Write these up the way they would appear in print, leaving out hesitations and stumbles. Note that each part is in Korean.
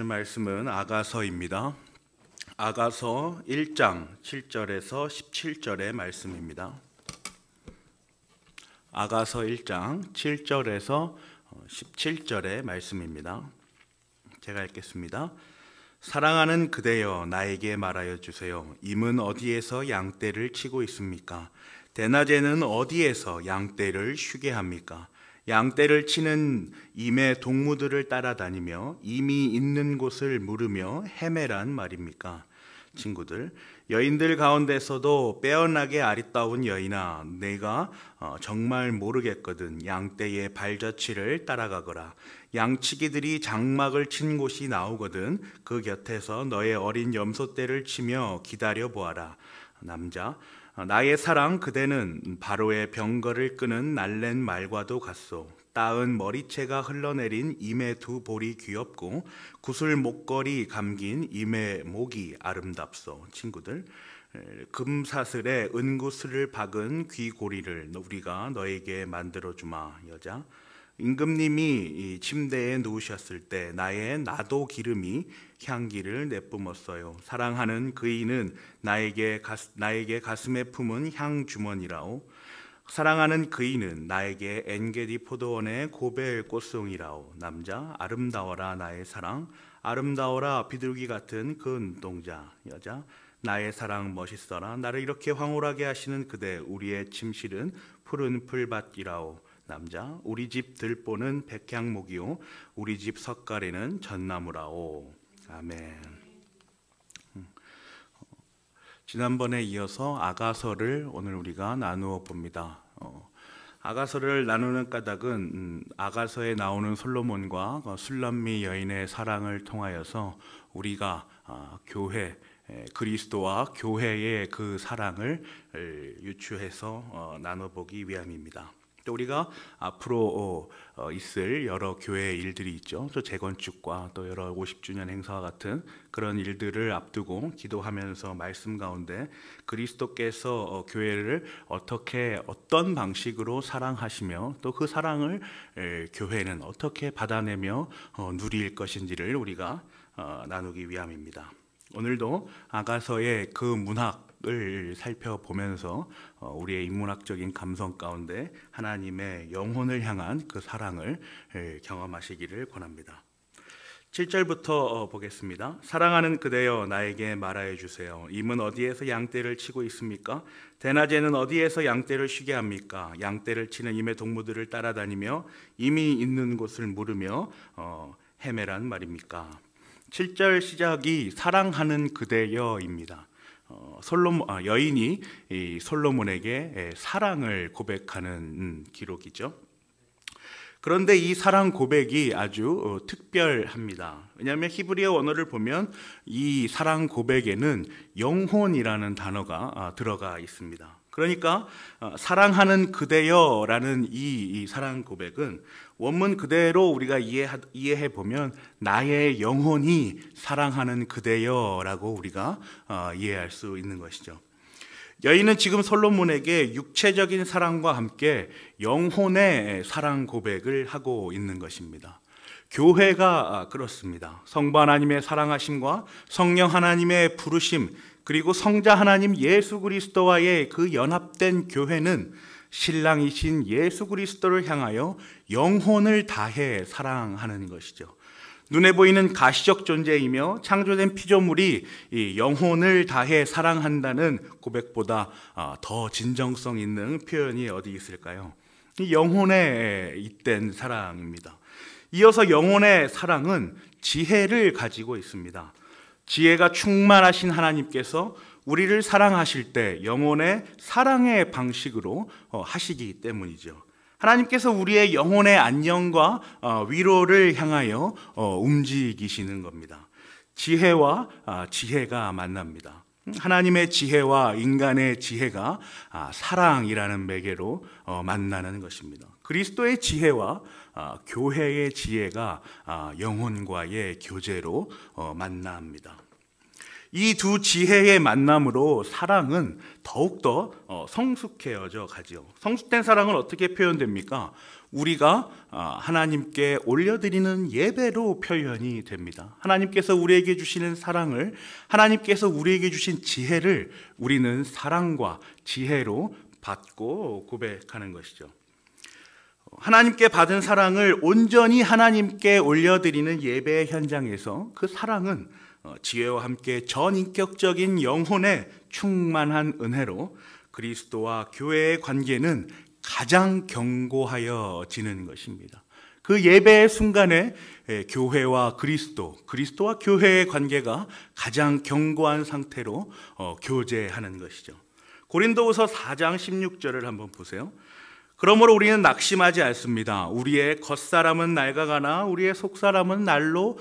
말씀은 아가서입니다. 아가서 1장 7절에서 17절의 말씀입니다. 아가서 1장 7절에서 17절의 말씀입니다. 제가 읽겠습니다. 사랑하는 그대여 나에게 말하여 주세요. 임은 어디에서 양떼를 치고 있습니까? 대낮에는 어디에서 양떼를 쉬게 합니까? 양떼를 치는 임의 동무들을 따라다니며 임이 있는 곳을 물으며 헤매란 말입니까? 친구들, 여인들 가운데서도 빼어나게 아리따운 여인아, 내가 정말 모르겠거든. 양떼의 발자취를 따라가거라. 양치기들이 장막을 친 곳이 나오거든. 그 곁에서 너의 어린 염소떼를 치며 기다려 보아라. 남자, 나의 사랑 그대는 바로의 병거를 끄는 날랜 말과도 같소. 따은 머리채가 흘러내린 임의 두 볼이 귀엽고 구슬 목걸이 감긴 임의 목이 아름답소. 친구들, 금사슬에 은구슬을 박은 귀고리를 우리가 너에게 만들어주마. 여자, 임금님이 침대에 누우셨을 때 나의 나도 기름이 향기를 내뿜었어요. 사랑하는 그이는 나에게 가슴에 품은 향 주머니라오. 사랑하는 그이는 나에게 엔게디 포도원의 고벨 꽃송이라오. 남자, 아름다워라 나의 사랑, 아름다워라 비둘기 같은 그 눈동자. 여자, 나의 사랑 멋있어라. 나를 이렇게 황홀하게 하시는 그대, 우리의 침실은 푸른 풀밭이라오. 남자, 우리 집 들보는 백향목이요 우리 집 석가래는 전나무라오. 아멘. 지난번에 이어서 아가서를 오늘 우리가 나누어 봅니다. 아가서를 나누는 까닭은 아가서에 나오는 솔로몬과 술람미 여인의 사랑을 통하여서 우리가 교회, 그리스도와 교회의 그 사랑을 유추해서 나눠보기 위함입니다. 또 우리가 앞으로 있을 여러 교회의 일들이 있죠. 또 재건축과 또 여러 50주년 행사와 같은 그런 일들을 앞두고 기도하면서 말씀 가운데 그리스도께서 교회를 어떤 방식으로 사랑하시며 또 그 사랑을 교회는 어떻게 받아내며 누릴 것인지를 우리가 나누기 위함입니다. 오늘도 아가서의 그 문학을 살펴보면서 우리의 인문학적인 감성 가운데 하나님의 영혼을 향한 그 사랑을 경험하시기를 권합니다. 7절부터 보겠습니다. 사랑하는 그대여 나에게 말하여 주세요. 임은 어디에서 양떼를 치고 있습니까? 대낮에는 어디에서 양떼를 쉬게 합니까? 양떼를 치는 임의 동무들을 따라다니며 임이 있는 곳을 물으며 헤매란 말입니까? 7절 시작이 사랑하는 그대여입니다. 여인이 솔로몬에게 사랑을 고백하는 기록이죠. 그런데 이 사랑 고백이 아주 특별합니다. 왜냐하면 히브리어 원어를 보면 이 사랑 고백에는 영혼이라는 단어가 들어가 있습니다. 그러니까 사랑하는 그대여라는 이 사랑 고백은 원문 그대로 우리가 이해해 보면 나의 영혼이 사랑하는 그대여라고 우리가 이해할 수 있는 것이죠. 여인은 지금 솔로몬에게 육체적인 사랑과 함께 영혼의 사랑 고백을 하고 있는 것입니다. 교회가 그렇습니다. 성부 하나님의 사랑하심과 성령 하나님의 부르심, 그리고 성자 하나님 예수 그리스도와의 그 연합된 교회는 신랑이신 예수 그리스도를 향하여 영혼을 다해 사랑하는 것이죠. 눈에 보이는 가시적 존재이며 창조된 피조물이 이 영혼을 다해 사랑한다는 고백보다 더 진정성 있는 표현이 어디 있을까요? 이 영혼에 잇된 사랑입니다. 이어서 영혼의 사랑은 지혜를 가지고 있습니다. 지혜가 충만하신 하나님께서 우리를 사랑하실 때 영혼의 사랑의 방식으로 하시기 때문이죠. 하나님께서 우리의 영혼의 안녕과 위로를 향하여 움직이시는 겁니다. 지혜와 지혜가 만납니다. 하나님의 지혜와 인간의 지혜가 사랑이라는 매개로 만나는 것입니다. 그리스도의 지혜와 교회의 지혜가 영혼과의 교제로 만납니다. 이 두 지혜의 만남으로 사랑은 더욱더 성숙해져 가지요. 성숙된 사랑은 어떻게 표현됩니까? 우리가 하나님께 올려드리는 예배로 표현이 됩니다. 하나님께서 우리에게 주시는 사랑을, 하나님께서 우리에게 주신 지혜를 우리는 사랑과 지혜로 받고 고백하는 것이죠. 하나님께 받은 사랑을 온전히 하나님께 올려드리는 예배의 현장에서 그 사랑은 지혜와 함께 전인격적인 영혼의 충만한 은혜로 그리스도와 교회의 관계는 가장 견고하여지는 것입니다. 그 예배의 순간에 교회와 그리스도와 교회의 관계가 가장 견고한 상태로 교제하는 것이죠. 고린도후서 4장 16절을 한번 보세요. 그러므로 우리는 낙심하지 않습니다. 우리의 겉사람은 낡아가나 우리의 속사람은 날로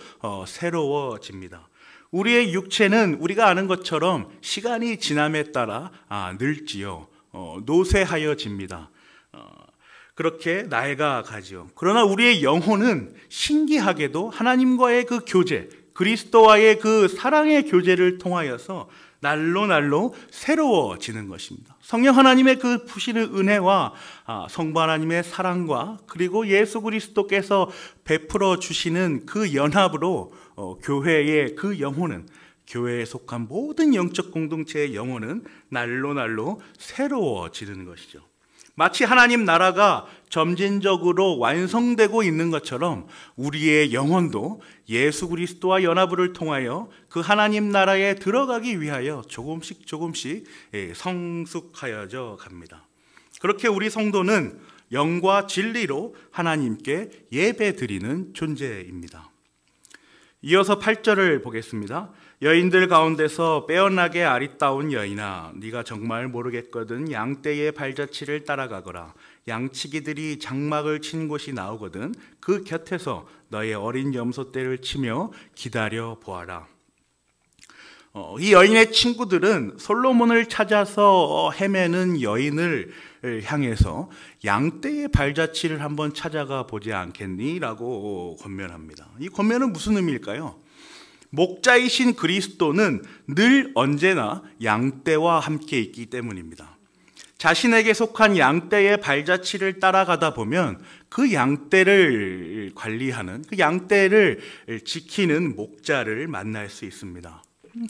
새로워집니다. 우리의 육체는 우리가 아는 것처럼 시간이 지남에 따라 늙지요. 노쇠하여집니다. 그렇게 낡아가지요. 그러나 우리의 영혼은 신기하게도 하나님과의 그 교제, 그리스도와의 그 사랑의 교제를 통하여서 날로 새로워지는 것입니다. 성령 하나님의 그 부시는 은혜와 성부 하나님의 사랑과 그리고 예수 그리스도께서 베풀어 주시는 그 연합으로 교회의 그 영혼은, 교회에 속한 모든 영적 공동체의 영혼은 날로 새로워지는 것이죠. 마치 하나님 나라가 점진적으로 완성되고 있는 것처럼 우리의 영혼도 예수 그리스도와 연합을 통하여 그 하나님 나라에 들어가기 위하여 조금씩 성숙하여져 갑니다. 그렇게 우리 성도는 영과 진리로 하나님께 예배드리는 존재입니다. 이어서 8절을 보겠습니다. 여인들 가운데서 빼어나게 아리따운 여인아, 네가 정말 모르겠거든. 양떼의 발자취를 따라가거라. 양치기들이 장막을 친 곳이 나오거든. 그 곁에서 너의 어린 염소떼를 치며 기다려 보아라. 이 여인의 친구들은 솔로몬을 찾아서 헤매는 여인을 향해서 양떼의 발자취를 한번 찾아가 보지 않겠니? 라고 권면합니다. 이 권면은 무슨 의미일까요? 목자이신 그리스도는 늘 언제나 양떼와 함께 있기 때문입니다. 자신에게 속한 양떼의 발자취를 따라가다 보면 그 양떼를 관리하는, 그 양떼를 지키는 목자를 만날 수 있습니다.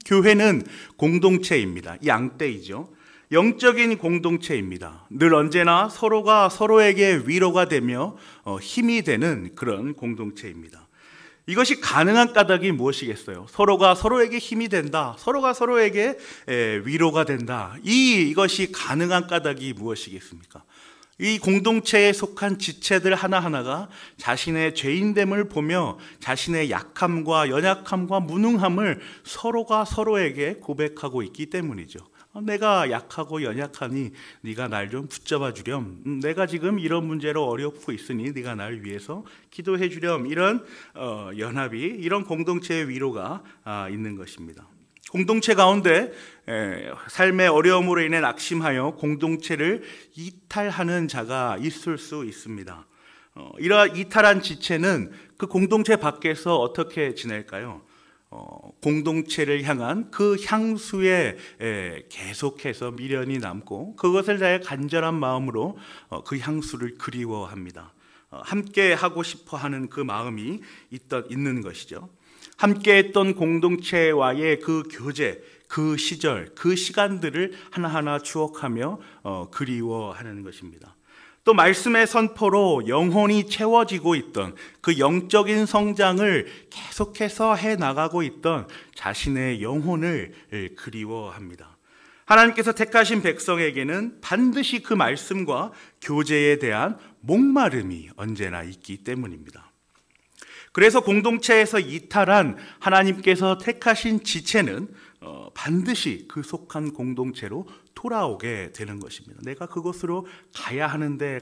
교회는 공동체입니다. 양떼이죠. 영적인 공동체입니다. 늘 언제나 서로가 서로에게 위로가 되며 힘이 되는 그런 공동체입니다. 이것이 가능한 까닭이 무엇이겠어요? 서로가 서로에게 힘이 된다. 서로가 서로에게 위로가 된다. 이것이 가능한 까닭이 무엇이겠습니까? 이 공동체에 속한 지체들 하나하나가 자신의 죄인됨을 보며 자신의 약함과 연약함과 무능함을 서로가 서로에게 고백하고 있기 때문이죠. 내가 약하고 연약하니 네가 날 좀 붙잡아 주렴. 내가 지금 이런 문제로 어렵고 있으니 네가 날 위해서 기도해 주렴. 이런 연합이, 이런 공동체의 위로가 있는 것입니다. 공동체 가운데 삶의 어려움으로 인해 낙심하여 공동체를 이탈하는 자가 있을 수 있습니다. 이러한 이탈한 지체는 그 공동체 밖에서 어떻게 지낼까요? 공동체를 향한 그 향수에 계속해서 미련이 남고 그것을 다해 간절한 마음으로 그 향수를 그리워합니다. 함께 하고 싶어 하는 그 마음이 있는 것이죠. 함께 했던 공동체와의 그 교제, 그 시절, 그 시간들을 하나하나 추억하며 그리워하는 것입니다. 또 말씀의 선포로 영혼이 채워지고 있던 그 영적인 성장을 계속해서 해나가고 있던 자신의 영혼을 그리워합니다. 하나님께서 택하신 백성에게는 반드시 그 말씀과 교제에 대한 목마름이 언제나 있기 때문입니다. 그래서 공동체에서 이탈한 하나님께서 택하신 지체는 반드시 그 속한 공동체로 돌아오게 되는 것입니다. 내가 그곳으로 가야 하는데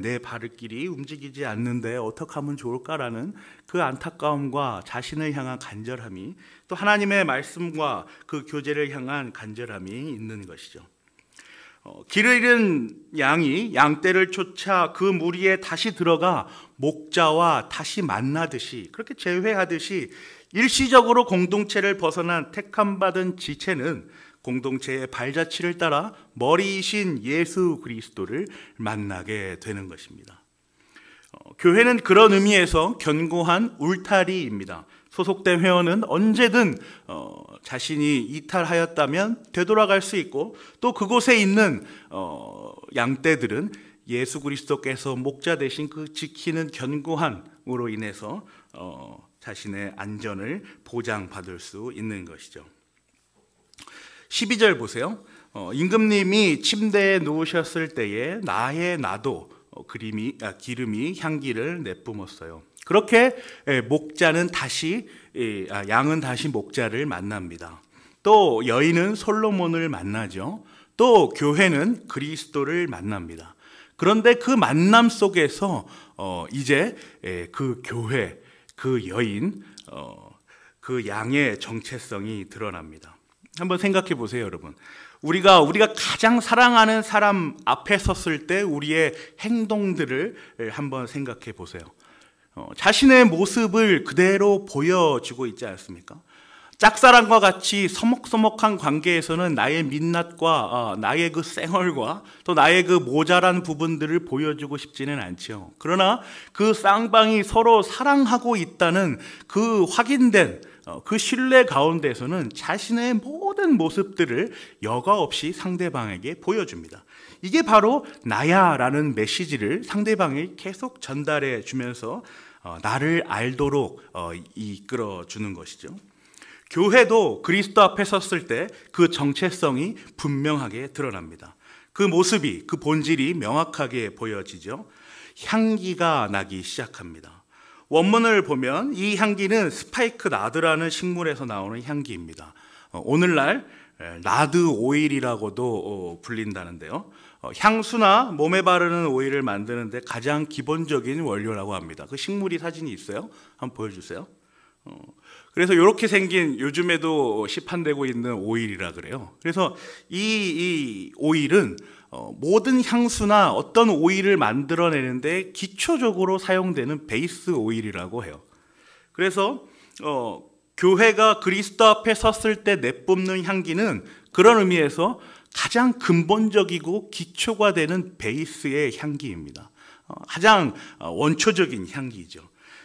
내 발길이 움직이지 않는데 어떻게 하면 좋을까라는 그 안타까움과 자신을 향한 간절함이, 또 하나님의 말씀과 그 교제를 향한 간절함이 있는 것이죠. 길을 잃은 양이 양떼를 쫓아 그 무리에 다시 들어가 목자와 다시 만나듯이, 그렇게 재회하듯이 일시적으로 공동체를 벗어난 택함받은 지체는 공동체의 발자취를 따라 머리이신 예수 그리스도를 만나게 되는 것입니다. 교회는 그런 의미에서 견고한 울타리입니다. 소속된 회원은 언제든 자신이 이탈하였다면 되돌아갈 수 있고, 또 그곳에 있는 양떼들은 예수 그리스도께서 목자 되신 그 지키는 견고함으로 인해서 자신의 안전을 보장받을 수 있는 것이죠. 12절 보세요. 임금님이 침대에 누우셨을 때에 나의 나도 기름이 향기를 내뿜었어요. 그렇게 목자는 다시 양은 다시 목자를 만납니다. 또 여인은 솔로몬을 만나죠. 또 교회는 그리스도를 만납니다. 그런데 그 만남 속에서 이제 그 교회, 그 여인, 그 양의 정체성이 드러납니다. 한번 생각해 보세요, 여러분. 우리가 가장 사랑하는 사람 앞에 섰을 때 우리의 행동들을 한번 생각해 보세요. 자신의 모습을 그대로 보여주고 있지 않습니까? 짝사랑과 같이 서먹서먹한 관계에서는 나의 민낯과 나의 그 쌩얼과 또 나의 그 모자란 부분들을 보여주고 싶지는 않죠. 그러나 그 쌍방이 서로 사랑하고 있다는 그 확인된 그 신뢰 가운데서는 자신의 모든 모습들을 여과 없이 상대방에게 보여줍니다. 이게 바로 나야라는 메시지를 상대방에 계속 전달해 주면서 나를 알도록 이끌어 주는 것이죠. 교회도 그리스도 앞에 섰을 때 그 정체성이 분명하게 드러납니다. 그 모습이, 그 본질이 명확하게 보여지죠. 향기가 나기 시작합니다. 원문을 보면 이 향기는 스파이크 나드라는 식물에서 나오는 향기입니다. 오늘날 나드 오일이라고도 불린다는데요. 향수나 몸에 바르는 오일을 만드는데 가장 기본적인 원료라고 합니다. 그 식물이 사진이 있어요. 한번 보여주세요. 그래서 이렇게 생긴, 요즘에도 시판되고 있는 오일이라 그래요. 그래서 이 오일은 모든 향수나 어떤 오일을 만들어내는데 기초적으로 사용되는 베이스 오일이라고 해요. 그래서 교회가 그리스도 앞에 섰을 때 내뿜는 향기는 그런 의미에서 가장 근본적이고 기초가 되는 베이스의 향기입니다. 가장 원초적인 향기죠.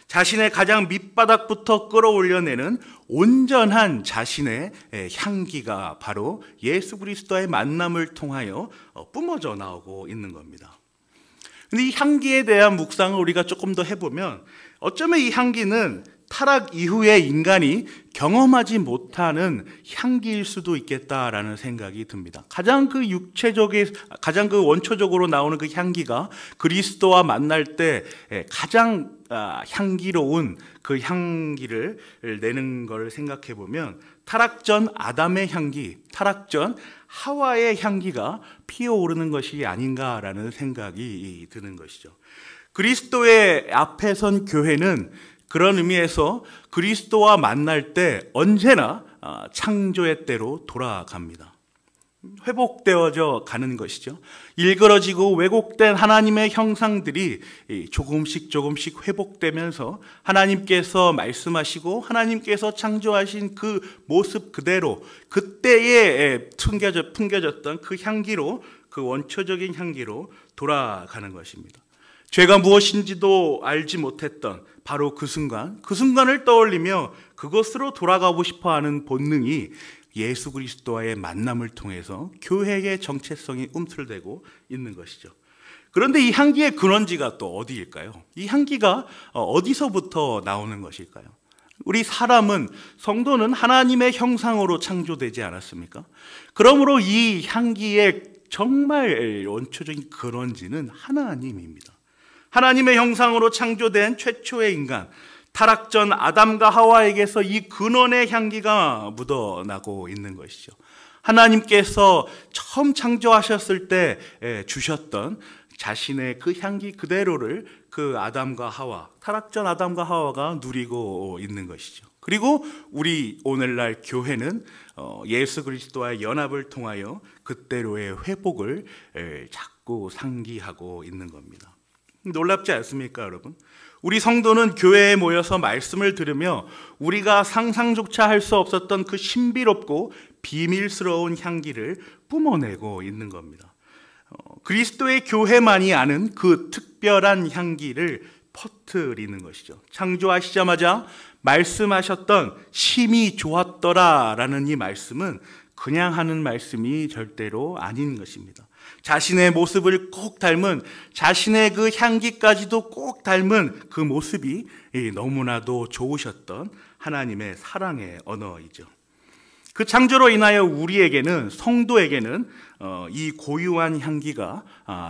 자신의 가장 밑바닥부터 끌어올려내는 온전한 자신의 향기가 바로 예수 그리스도의 만남을 통하여 뿜어져 나오고 있는 겁니다. 근데 이 향기에 대한 묵상을 우리가 조금 더 해보면 어쩌면 이 향기는 타락 이후에 인간이 경험하지 못하는 향기일 수도 있겠다라는 생각이 듭니다. 가장 그 원초적으로 나오는 그 향기가 그리스도와 만날 때 가장 향기로운 그 향기를 내는 걸 생각해 보면 타락 전 아담의 향기, 타락 전 하와의 향기가 피어오르는 것이 아닌가라는 생각이 드는 것이죠. 그리스도의 앞에 선 교회는 그런 의미에서 그리스도와 만날 때 언제나 창조의 때로 돌아갑니다. 회복되어져 가는 것이죠. 일그러지고 왜곡된 하나님의 형상들이 조금씩 회복되면서 하나님께서 말씀하시고 하나님께서 창조하신 그 모습 그대로 그때에 풍겨졌던 그 향기로, 그 원초적인 향기로 돌아가는 것입니다. 죄가 무엇인지도 알지 못했던 바로 그 순간을 떠올리며 그것으로 돌아가고 싶어하는 본능이 예수 그리스도와의 만남을 통해서 교회의 정체성이 움틀대고 있는 것이죠. 그런데 이 향기의 근원지가 또 어디일까요? 이 향기가 어디서부터 나오는 것일까요? 우리 성도는 하나님의 형상으로 창조되지 않았습니까? 그러므로 이 향기의 정말 원초적인 근원지는 하나님입니다. 하나님의 형상으로 창조된 최초의 인간, 타락 전 아담과 하와에게서 이 근원의 향기가 묻어나고 있는 것이죠. 하나님께서 처음 창조하셨을 때 주셨던 자신의 그 향기 그대로를 그 아담과 하와, 타락 전 아담과 하와가 누리고 있는 것이죠. 그리고 우리 오늘날 교회는 예수 그리스도와의 연합을 통하여 그때로의 회복을 자꾸 상기하고 있는 겁니다. 놀랍지 않습니까, 여러분? 우리 성도는 교회에 모여서 말씀을 들으며 우리가 상상조차 할 수 없었던 그 신비롭고 비밀스러운 향기를 뿜어내고 있는 겁니다. 그리스도의 교회만이 아는 그 특별한 향기를 퍼뜨리는 것이죠. 창조하시자마자 말씀하셨던 심히 좋았더라 라는 이 말씀은 그냥 하는 말씀이 절대로 아닌 것입니다. 자신의 모습을 꼭 닮은, 자신의 그 향기까지도 꼭 닮은 그 모습이 너무나도 좋으셨던 하나님의 사랑의 언어이죠. 그 창조로 인하여 우리에게는, 성도에게는 이 고유한 향기가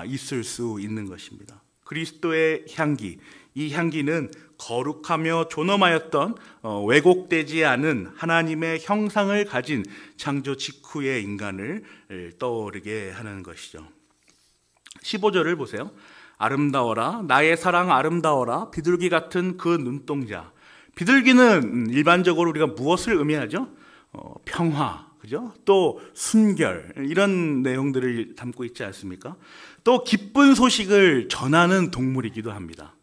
있을 수 있는 것입니다. 그리스도의 향기, 이 향기는 거룩하며 존엄하였던 왜곡되지 않은 하나님의 형상을 가진 창조 직후의 인간을 떠오르게 하는 것이죠. 15절을 보세요. 아름다워라, 나의 사랑 아름다워라, 비둘기 같은 그 눈동자. 비둘기는 일반적으로 우리가 무엇을 의미하죠? 평화, 그죠? 또 순결, 이런 내용들을 담고 있지 않습니까? 또 기쁜 소식을 전하는 동물이기도 합니다.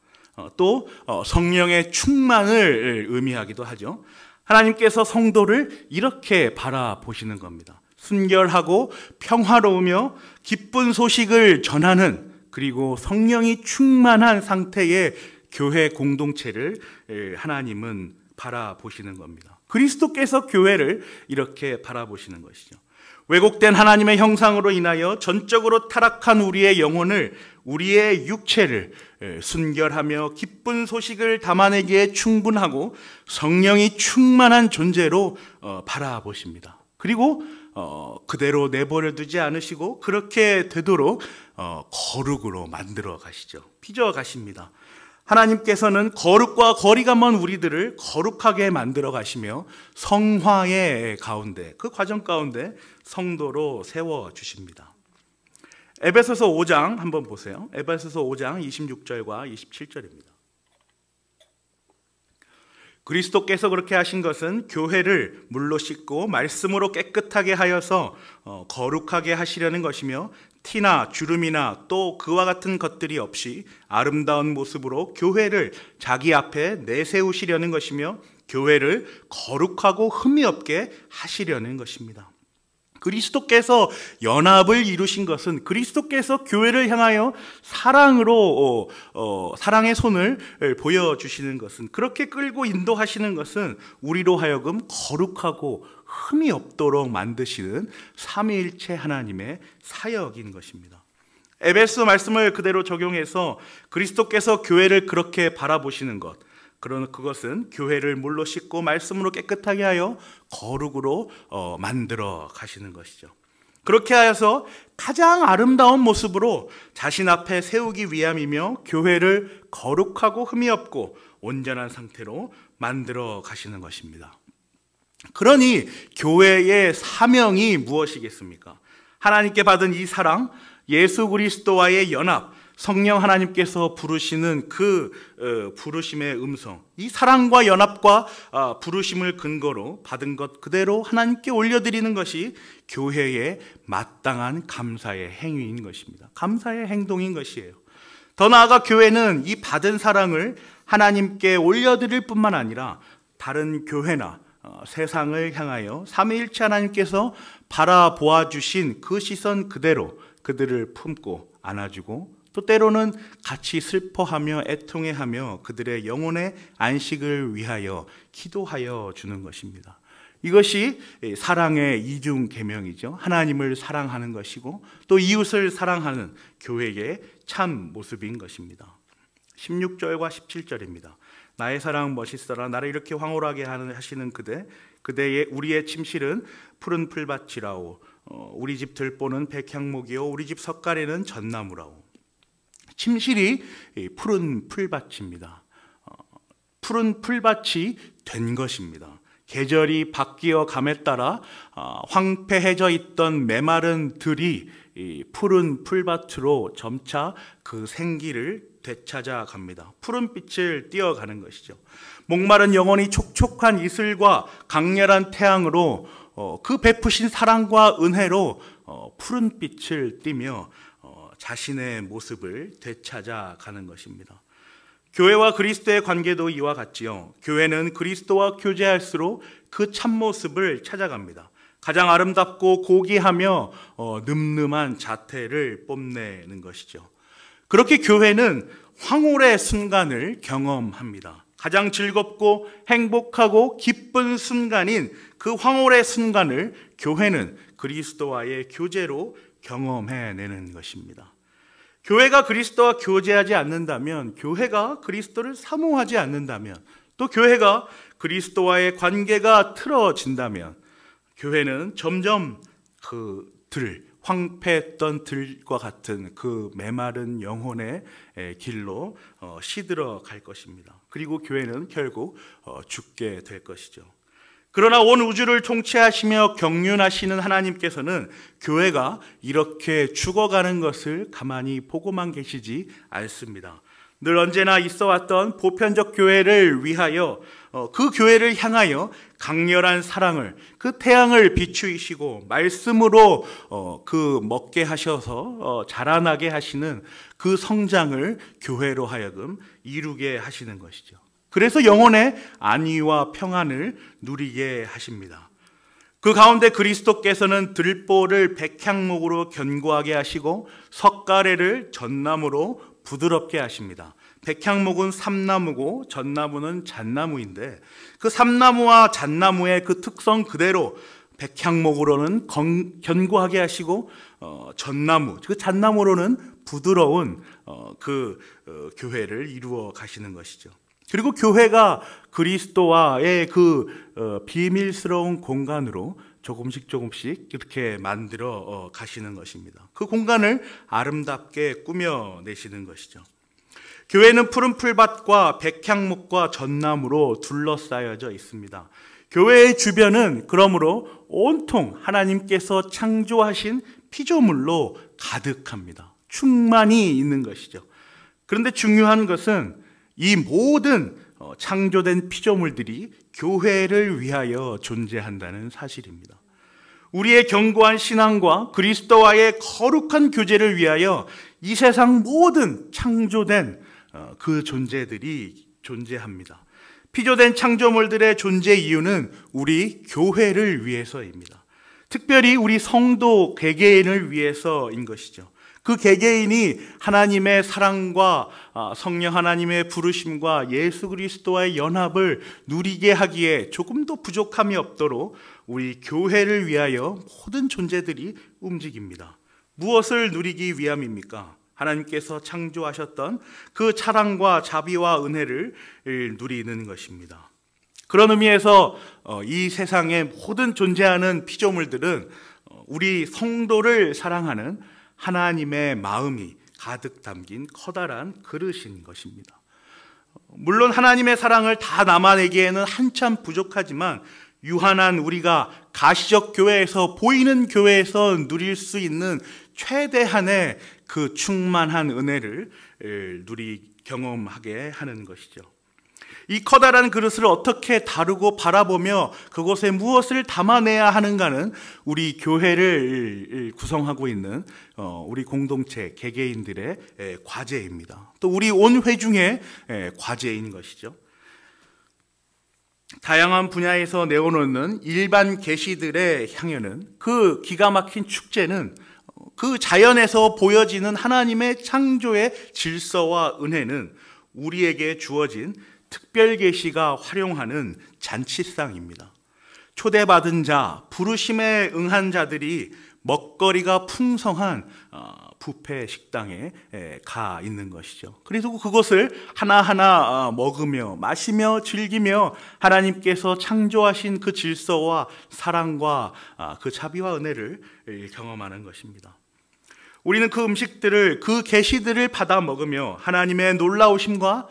또 성령의 충만을 의미하기도 하죠. 하나님께서 성도를 이렇게 바라보시는 겁니다. 순결하고 평화로우며 기쁜 소식을 전하는, 그리고 성령이 충만한 상태의 교회 공동체를 하나님은 바라보시는 겁니다. 그리스도께서 교회를 이렇게 바라보시는 것이죠. 왜곡된 하나님의 형상으로 인하여 전적으로 타락한 우리의 영혼을, 우리의 육체를 순결하며 기쁜 소식을 담아내기에 충분하고 성령이 충만한 존재로 바라보십니다. 그리고 그대로 내버려 두지 않으시고 그렇게 되도록 거룩으로 만들어 가시죠. 빚어 가십니다. 하나님께서는 거룩과 거리가 먼 우리들을 거룩하게 만들어 가시며 성화의 가운데, 그 과정 가운데 성도로 세워 주십니다. 에베소서 5장 한번 보세요. 에베소서 5장 26절과 27절입니다. 그리스도께서 그렇게 하신 것은 교회를 물로 씻고 말씀으로 깨끗하게 하여서 거룩하게 하시려는 것이며, 티나 주름이나 또 그와 같은 것들이 없이 아름다운 모습으로 교회를 자기 앞에 내세우시려는 것이며, 교회를 거룩하고 흠이 없게 하시려는 것입니다. 그리스도께서 연합을 이루신 것은, 그리스도께서 교회를 향하여 사랑으로 사랑의 손을 보여주시는 것은, 그렇게 끌고 인도하시는 것은 우리로 하여금 거룩하고 흠이 없도록 만드시는 삼위일체 하나님의 사역인 것입니다. 에베소 말씀을 그대로 적용해서 그리스도께서 교회를 그렇게 바라보시는 것, 그것은 교회를 물로 씻고 말씀으로 깨끗하게 하여 거룩으로 만들어 가시는 것이죠. 그렇게 하여서 가장 아름다운 모습으로 자신 앞에 세우기 위함이며, 교회를 거룩하고 흠이 없고 온전한 상태로 만들어 가시는 것입니다. 그러니 교회의 사명이 무엇이겠습니까? 하나님께 받은 이 사랑, 예수 그리스도와의 연합, 성령 하나님께서 부르시는 그 부르심의 음성, 이 사랑과 연합과 부르심을 근거로 받은 것 그대로 하나님께 올려드리는 것이 교회의 마땅한 감사의 행위인 것입니다. 감사의 행동인 것이에요. 더 나아가 교회는 이 받은 사랑을 하나님께 올려드릴 뿐만 아니라 다른 교회나 세상을 향하여 삼위일체 하나님께서 바라보아 주신 그 시선 그대로 그들을 품고 안아주고, 또 때로는 같이 슬퍼하며 애통해하며 그들의 영혼의 안식을 위하여 기도하여 주는 것입니다. 이것이 사랑의 이중 계명이죠. 하나님을 사랑하는 것이고 또 이웃을 사랑하는 교회의 참 모습인 것입니다. 16절과 17절입니다. 나의 사랑 멋있어라, 나를 이렇게 황홀하게 하시는 그대의 우리의 침실은 푸른 풀밭이라오, 우리 집 들보는 백향목이요, 우리 집 석가래는 전나무라오. 침실이 푸른 풀밭입니다. 푸른 풀밭이 된 것입니다. 계절이 바뀌어 감에 따라 황폐해져 있던 메마른 들이 푸른 풀밭으로 점차 그 생기를 되찾아갑니다. 푸른 빛을 띄어가는 것이죠. 목마른 영혼이 촉촉한 이슬과 강렬한 태양으로 그 베푸신 사랑과 은혜로 푸른 빛을 띠며 자신의 모습을 되찾아가는 것입니다. 교회와 그리스도의 관계도 이와 같지요. 교회는 그리스도와 교제할수록 그 참모습을 찾아갑니다. 가장 아름답고 고귀하며 늠름한 자태를 뽐내는 것이죠. 그렇게 교회는 황홀의 순간을 경험합니다. 가장 즐겁고 행복하고 기쁜 순간인 그 황홀의 순간을 교회는 그리스도와의 교제로 경험해내는 것입니다. 교회가 그리스도와 교제하지 않는다면, 교회가 그리스도를 사모하지 않는다면, 또 교회가 그리스도와의 관계가 틀어진다면 교회는 점점 그 황폐했던 들과 같은 그 메마른 영혼의 길로 시들어 갈 것입니다. 그리고 교회는 결국 죽게 될 것이죠. 그러나 온 우주를 통치하시며 경륜하시는 하나님께서는 교회가 이렇게 죽어가는 것을 가만히 보고만 계시지 않습니다. 늘 언제나 있어왔던 보편적 교회를 위하여, 그 교회를 향하여 강렬한 사랑을, 그 태양을 비추이시고 말씀으로 그 먹게 하셔서 자라나게 하시는 그 성장을 교회로 하여금 이루게 하시는 것이죠. 그래서 영혼의 안위와 평안을 누리게 하십니다. 그 가운데 그리스도께서는 들보를 백향목으로 견고하게 하시고 석가래를 전나무로 부드럽게 하십니다. 백향목은 삼나무고 전나무는 잣나무인데 그 삼나무와 잣나무의 그 특성 그대로 백향목으로는 견고하게 하시고 전나무, 그 잣나무로는 부드러운 교회를 이루어 가시는 것이죠. 그리고 교회가 그리스도와의 그 비밀스러운 공간으로 조금씩 이렇게 만들어 가시는 것입니다. 그 공간을 아름답게 꾸며내시는 것이죠. 교회는 푸른 풀밭과 백향목과 전나무로 둘러싸여져 있습니다. 교회의 주변은 그러므로 온통 하나님께서 창조하신 피조물로 가득합니다. 충만히 있는 것이죠. 그런데 중요한 것은 이 모든 창조된 피조물들이 교회를 위하여 존재한다는 사실입니다. 우리의 견고한 신앙과 그리스도와의 거룩한 교제를 위하여 이 세상 모든 창조된 그 존재들이 존재합니다. 피조된 창조물들의 존재 이유는 우리 교회를 위해서입니다. 특별히 우리 성도 개개인을 위해서인 것이죠. 그 개개인이 하나님의 사랑과 성령 하나님의 부르심과 예수 그리스도와의 연합을 누리게 하기에 조금도 부족함이 없도록 우리 교회를 위하여 모든 존재들이 움직입니다. 무엇을 누리기 위함입니까? 하나님께서 창조하셨던 그 사랑과 자비와 은혜를 누리는 것입니다. 그런 의미에서 이 세상의 모든 존재하는 피조물들은 우리 성도를 사랑하는 하나님의 마음이 가득 담긴 커다란 그릇인 것입니다. 물론 하나님의 사랑을 다 남아내기에는 한참 부족하지만 유한한 우리가 가시적 교회에서, 보이는 교회에서 누릴 수 있는 최대한의 그 충만한 은혜를 경험하게 하는 것이죠. 이 커다란 그릇을 어떻게 다루고 바라보며 그곳에 무엇을 담아내야 하는가는 우리 교회를 구성하고 있는 우리 공동체 개개인들의 과제입니다. 또 우리 온 회중의 과제인 것이죠. 다양한 분야에서 내어놓는 일반 계시들의 향연은, 그 기가 막힌 축제는 그 자연에서 보여지는 하나님의 창조의 질서와 은혜는 우리에게 주어진 특별 계시가 활용하는 잔치상입니다. 초대받은 자, 부르심에 응한 자들이 먹거리가 풍성한 뷔페 식당에 가 있는 것이죠. 그래서 그것을 하나하나 먹으며 마시며 즐기며 하나님께서 창조하신 그 질서와 사랑과 그 자비와 은혜를 경험하는 것입니다. 우리는 그 음식들을, 그 계시들을 받아 먹으며 하나님의 놀라우심과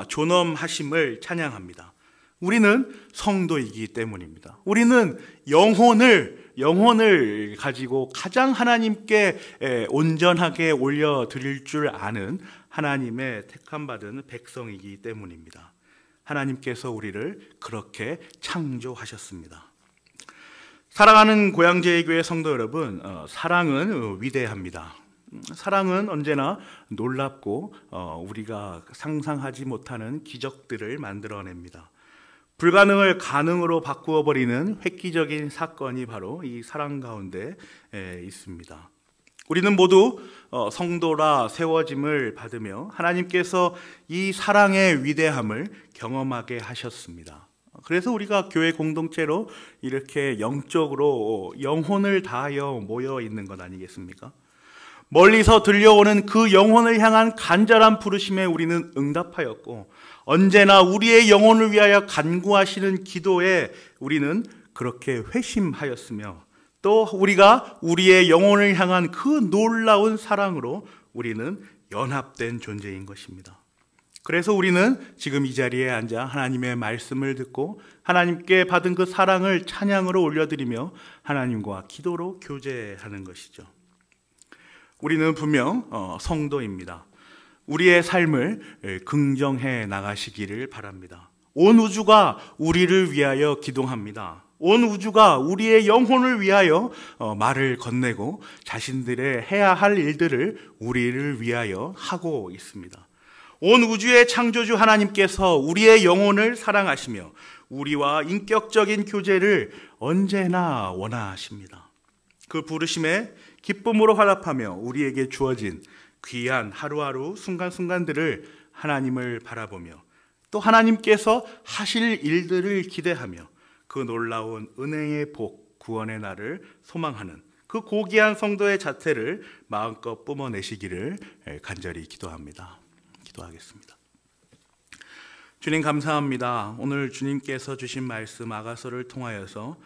존엄하심을 찬양합니다. 우리는 성도이기 때문입니다. 우리는 영혼을 영혼을 가지고 가장 하나님께 온전하게 올려드릴 줄 아는 하나님의 택함받은 백성이기 때문입니다. 하나님께서 우리를 그렇게 창조하셨습니다. 사랑하는 고양제일교회 성도 여러분, 사랑은 위대합니다. 사랑은 언제나 놀랍고 우리가 상상하지 못하는 기적들을 만들어냅니다. 불가능을 가능으로 바꾸어 버리는 획기적인 사건이 바로 이 사랑 가운데 있습니다. 우리는 모두 성도라 세워짐을 받으며 하나님께서 이 사랑의 위대함을 경험하게 하셨습니다. 그래서 우리가 교회 공동체로 이렇게 영적으로 영혼을 다하여 모여 있는 것 아니겠습니까? 멀리서 들려오는 그 영혼을 향한 간절한 부르심에 우리는 응답하였고, 언제나 우리의 영혼을 위하여 간구하시는 기도에 우리는 그렇게 회심하였으며, 또 우리가 우리의 영혼을 향한 그 놀라운 사랑으로 우리는 연합된 존재인 것입니다. 그래서 우리는 지금 이 자리에 앉아 하나님의 말씀을 듣고 하나님께 받은 그 사랑을 찬양으로 올려드리며 하나님과 기도로 교제하는 것이죠. 우리는 분명 성도입니다. 우리의 삶을 긍정해 나가시기를 바랍니다. 온 우주가 우리를 위하여 기도합니다. 온 우주가 우리의 영혼을 위하여 말을 건네고 자신들의 해야 할 일들을 우리를 위하여 하고 있습니다. 온 우주의 창조주 하나님께서 우리의 영혼을 사랑하시며 우리와 인격적인 교제를 언제나 원하십니다. 그 부르심에 기쁨으로 화답하며 우리에게 주어진 귀한 하루하루 순간순간들을 하나님을 바라보며 또 하나님께서 하실 일들을 기대하며 그 놀라운 은혜의 복, 구원의 날을 소망하는 그 고귀한 성도의 자태를 마음껏 뿜어내시기를 간절히 기도합니다. 기도하겠습니다. 주님 감사합니다. 오늘 주님께서 주신 말씀 아가서를 통하여서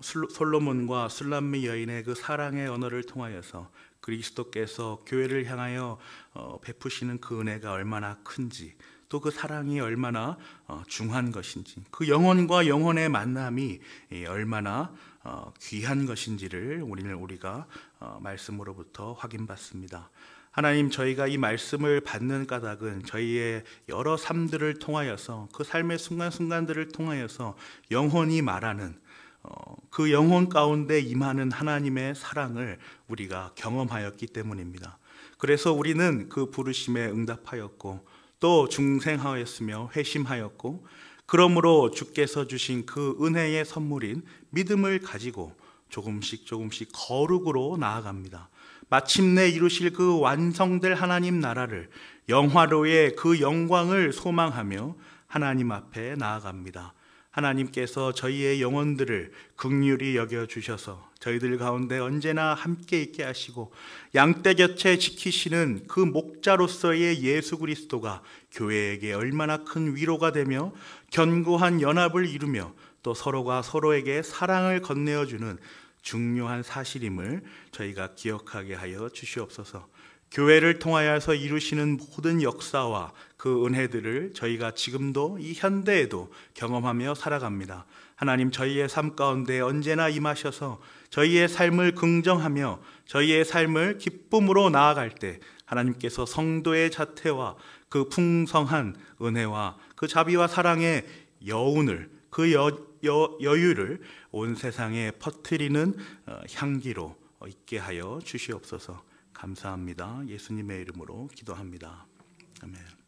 솔로몬과 술람미 여인의 그 사랑의 언어를 통하여서 그리스도께서 교회를 향하여 베푸시는 그 은혜가 얼마나 큰지, 또 그 사랑이 얼마나 중한 것인지, 그 영혼과 영혼의 만남이 얼마나 귀한 것인지를 우리가 말씀으로부터 확인받습니다. 하나님, 저희가 이 말씀을 받는 까닭은 저희의 여러 삶들을 통하여서 그 삶의 순간순간들을 통하여서 영혼이 말하는 그 영혼 가운데 임하는 하나님의 사랑을 우리가 경험하였기 때문입니다. 그래서 우리는 그 부르심에 응답하였고 또 중생하였으며 회심하였고, 그러므로 주께서 주신 그 은혜의 선물인 믿음을 가지고 조금씩 거룩으로 나아갑니다. 마침내 이루실 그 완성될 하나님 나라를, 영화로의 그 영광을 소망하며 하나님 앞에 나아갑니다. 하나님께서 저희의 영혼들을 긍휼히 여겨주셔서 저희들 가운데 언제나 함께 있게 하시고 양떼 곁에 지키시는 그 목자로서의 예수 그리스도가 교회에게 얼마나 큰 위로가 되며 견고한 연합을 이루며 또 서로가 서로에게 사랑을 건네어주는 중요한 사실임을 저희가 기억하게 하여 주시옵소서. 교회를 통하여서 이루시는 모든 역사와 그 은혜들을 저희가 지금도 이 현대에도 경험하며 살아갑니다. 하나님, 저희의 삶 가운데 언제나 임하셔서 저희의 삶을 긍정하며 저희의 삶을 기쁨으로 나아갈 때 하나님께서 성도의 자태와 그 풍성한 은혜와 그 자비와 사랑의 여운을, 그 여유를 온 세상에 퍼뜨리는 향기로 있게 하여 주시옵소서. 감사합니다. 예수님의 이름으로 기도합니다. 아멘.